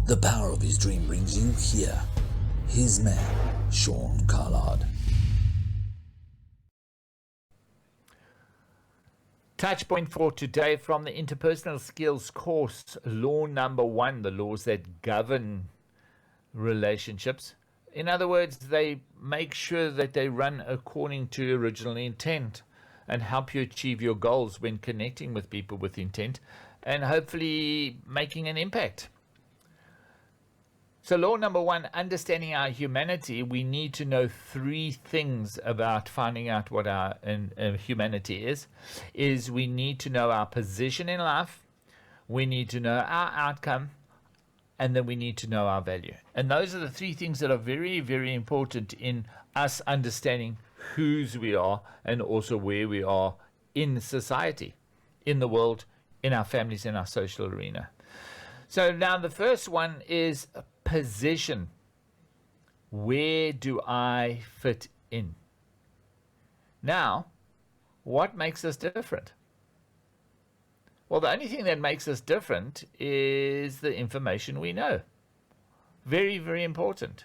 The power of his dream brings you here. HISMAN Sean Collard. Touch point for today from the Interpersonal Skills Course, law number 1, the laws that govern relationships. In other words, they make sure that they run according to original intent and help you achieve your goals when connecting with people with intent and hopefully making an impact. So law number 1, understanding our humanity, we need to know 3 things about finding out what our humanity is we need to know our position in life, we need to know our outcome, and then we need to know our value. And those are the 3 things that are very, very important in us understanding whose we are and also where we are in society, in the world, in our families, in our social arena. So now the first one is position. Where do I fit in? Now, what makes us different? Well, the only thing that makes us different is the information we know. Very, very important.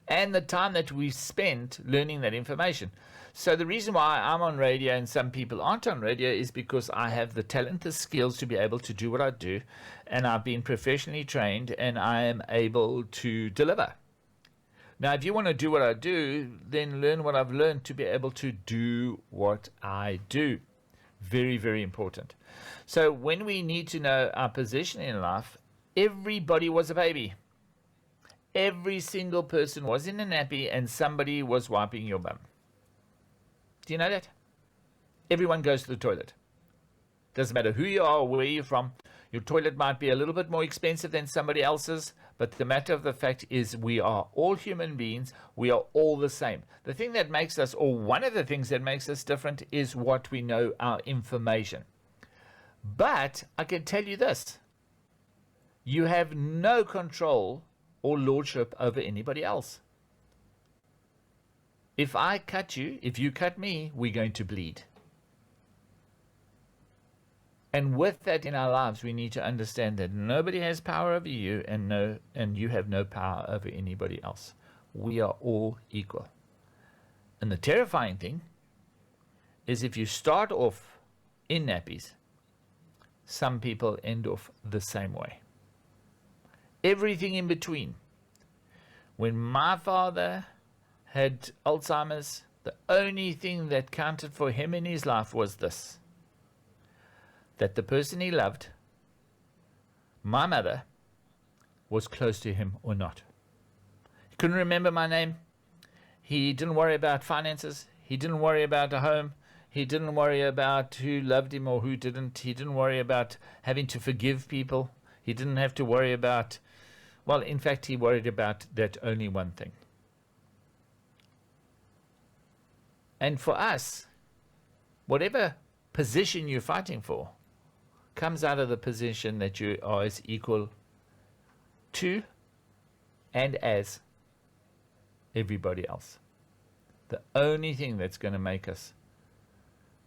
And the time that we've spent learning that information. So the reason why I'm on radio and some people aren't on radio is because I have the talent, the skills to be able to do what I do, and I've been professionally trained and I am able to deliver. Now, if you want to do what I do, then learn what I've learned to be able to do what I do. Very, very important. So when we need to know our position in life, everybody was a baby. Every single person was in a nappy and somebody was wiping your bum. Do you know that? Everyone goes to the toilet. Doesn't matter who you are or where you're from. Your toilet might be a little bit more expensive than somebody else's, but the matter of the fact is we are all human beings. We are all the same. The thing that makes us, or one of the things that makes us different, is what we know, our information. But I can tell you this. You have no control or lordship over anybody else. If I cut you, if you cut me, we're going to bleed. And with that in our lives, we need to understand that nobody has power over you and you have no power over anybody else. We are all equal. And the terrifying thing is if you start off in nappies, some people end off the same way. Everything in between. When my father had Alzheimer's, the only thing that counted for him in his life was this: that the person he loved, my mother, was close to him or not. He couldn't remember my name. He didn't worry about finances. He didn't worry about a home. He didn't worry about who loved him or who didn't. He didn't worry about having to forgive people. He didn't have to worry about, well, in fact, he worried about that only one thing. And for us, whatever position you're fighting for comes out of the position that you are as equal to and as everybody else. The only thing that's going to make us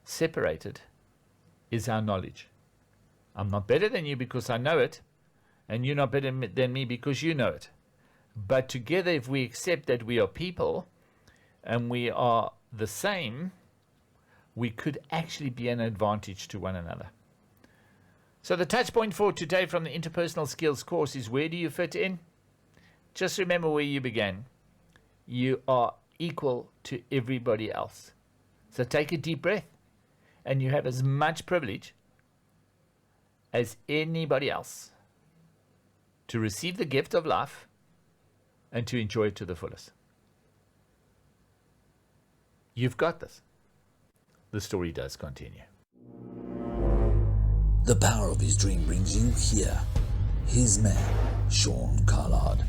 separated is our knowledge. I'm not better than you because I know it, and you're not better than me because you know it. But together, if we accept that we are people and we are the same, we could actually be an advantage to one another. So the touch point for today from the Interpersonal Skills Course is: where do you fit in? Just remember where you began. You are equal to everybody else. So take a deep breath, and you have as much privilege as anybody else to receive the gift of life and to enjoy it to the fullest. You've got this. The story does continue. The power of his dream brings you here. HISMAN Sean Collard.